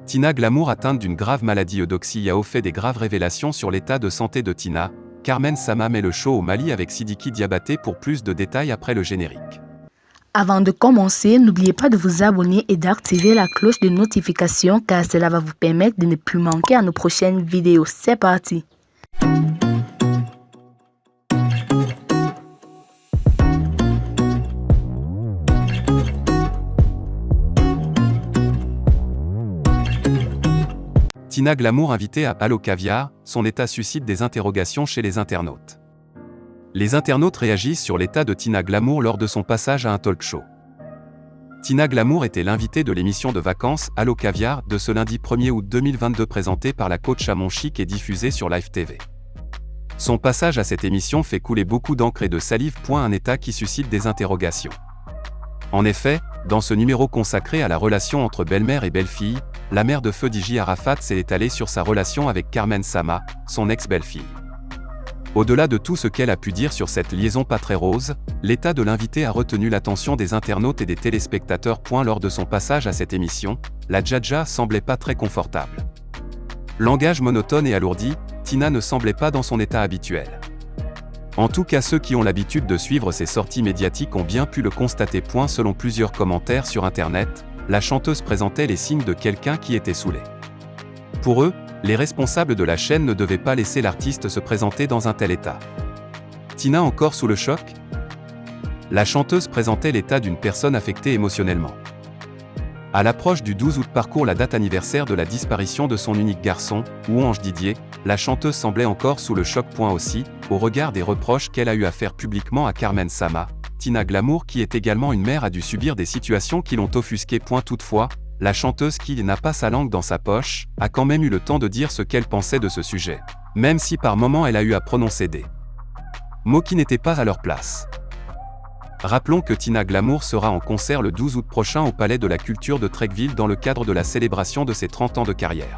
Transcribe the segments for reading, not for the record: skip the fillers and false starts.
Tina Glamour, atteinte d'une grave maladie eudoxie, a fait des graves révélations sur l'état de santé de Tina. Carmen Sama met le show au Mali avec Sidiki Diabaté pour plus de détails après le générique. Avant de commencer, n'oubliez pas de vous abonner et d'activer la cloche de notification car cela va vous permettre de ne plus manquer à nos prochaines vidéos. C'est parti! Tina Glamour invitée à Allo Caviar, son état suscite des interrogations chez les internautes. Les internautes réagissent sur l'état de Tina Glamour lors de son passage à un talk show. Tina Glamour était l'invitée de l'émission de vacances Allo Caviar de ce lundi 1er août 2022 présentée par la coach à Mon Chic et diffusée sur Live TV. Son passage à cette émission fait couler beaucoup d'encre et de salive. Un état qui suscite des interrogations. En effet, dans ce numéro consacré à la relation entre belle-mère et belle-fille, la mère de feu Diji Arafat s'est étalée sur sa relation avec Carmen Sama, son ex-belle-fille. Au-delà de tout ce qu'elle a pu dire sur cette liaison pas très rose, l'état de l'invité a retenu l'attention des internautes et des téléspectateurs. Lors de son passage à cette émission, la Djadja semblait pas très confortable. Langage monotone et alourdi, Tina ne semblait pas dans son état habituel. En tout cas, ceux qui ont l'habitude de suivre ses sorties médiatiques ont bien pu le constater. Selon plusieurs commentaires sur internet, la chanteuse présentait les signes de quelqu'un qui était saoulé. Pour eux, les responsables de la chaîne ne devaient pas laisser l'artiste se présenter dans un tel état. Tina encore sous le choc? La chanteuse présentait l'état d'une personne affectée émotionnellement. À l'approche du 12 août, parcourt la date anniversaire de la disparition de son unique garçon, Ange Didier, la chanteuse semblait encore sous le choc. Aussi, au regard des reproches qu'elle a eu à faire publiquement à Carmen Sama, Tina Glamour, qui est également une mère, a dû subir des situations qui l'ont offusquée. Toutefois, la chanteuse, qui n'a pas sa langue dans sa poche, a quand même eu le temps de dire ce qu'elle pensait de ce sujet, même si par moments elle a eu à prononcer des mots qui n'étaient pas à leur place. Rappelons que Tina Glamour sera en concert le 12 août prochain au Palais de la Culture de Treichville dans le cadre de la célébration de ses 30 ans de carrière.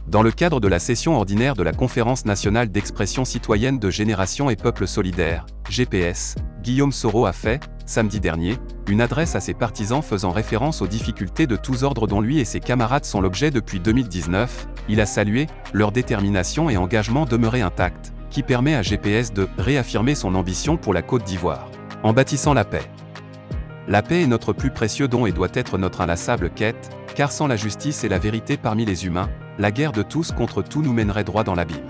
Dans le cadre de la session ordinaire de la Conférence nationale d'expression citoyenne de Génération et Peuple Solidaire, GPS, Guillaume Soro a fait, samedi dernier, une adresse à ses partisans faisant référence aux difficultés de tous ordres dont lui et ses camarades sont l'objet depuis 2019. Il a salué leur détermination et engagement demeuré intact, qui permet à GPS de réaffirmer son ambition pour la Côte d'Ivoire, en bâtissant la paix. La paix est notre plus précieux don et doit être notre inlassable quête, car sans la justice et la vérité parmi les humains, la guerre de tous contre tous nous mènerait droit dans l'abîme.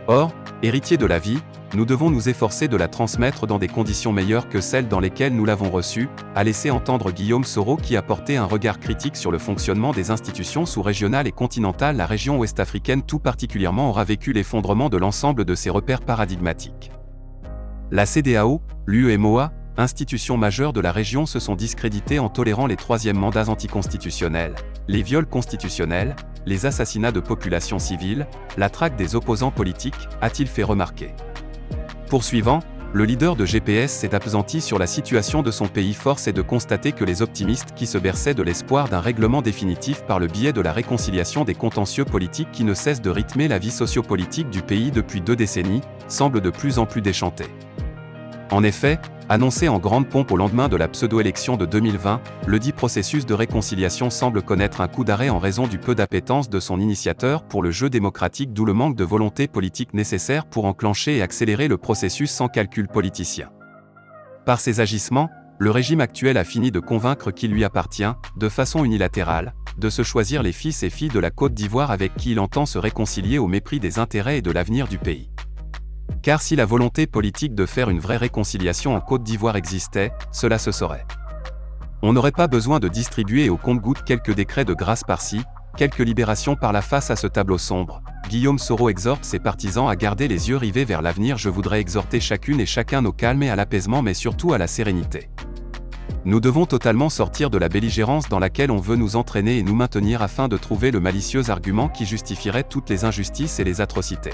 Or, héritiers de la vie, nous devons nous efforcer de la transmettre dans des conditions meilleures que celles dans lesquelles nous l'avons reçue, a laissé entendre Guillaume Soro, qui a porté un regard critique sur le fonctionnement des institutions sous-régionales et continentales. La région ouest-africaine tout particulièrement aura vécu l'effondrement de l'ensemble de ses repères paradigmatiques. La CEDEAO, l'UEMOA, institutions majeures de la région, se sont discréditées en tolérant les troisièmes mandats anticonstitutionnels, les viols constitutionnels, les assassinats de populations civiles, la traque des opposants politiques, a-t-il fait remarquer. Poursuivant, le leader de GPS s'est appesanti sur la situation de son pays. Force est de constater que les optimistes qui se berçaient de l'espoir d'un règlement définitif par le biais de la réconciliation des contentieux politiques qui ne cessent de rythmer la vie sociopolitique du pays depuis 2 décennies, semblent de plus en plus déchantés. En effet, annoncé en grande pompe au lendemain de la pseudo-élection de 2020, le dit processus de réconciliation semble connaître un coup d'arrêt en raison du peu d'appétence de son initiateur pour le jeu démocratique, d'où le manque de volonté politique nécessaire pour enclencher et accélérer le processus sans calcul politicien. Par ses agissements, le régime actuel a fini de convaincre qu'il lui appartient, de façon unilatérale, de se choisir les fils et filles de la Côte d'Ivoire avec qui il entend se réconcilier au mépris des intérêts et de l'avenir du pays. Car si la volonté politique de faire une vraie réconciliation en Côte d'Ivoire existait, cela se saurait. On n'aurait pas besoin de distribuer au compte-gouttes quelques décrets de grâce par-ci, quelques libérations par là. Face à ce tableau sombre, Guillaume Soro exhorte ses partisans à garder les yeux rivés vers l'avenir. Je voudrais exhorter chacune et chacun au calme et à l'apaisement, mais surtout à la sérénité. Nous devons totalement sortir de la belligérance dans laquelle on veut nous entraîner et nous maintenir afin de trouver le malicieux argument qui justifierait toutes les injustices et les atrocités.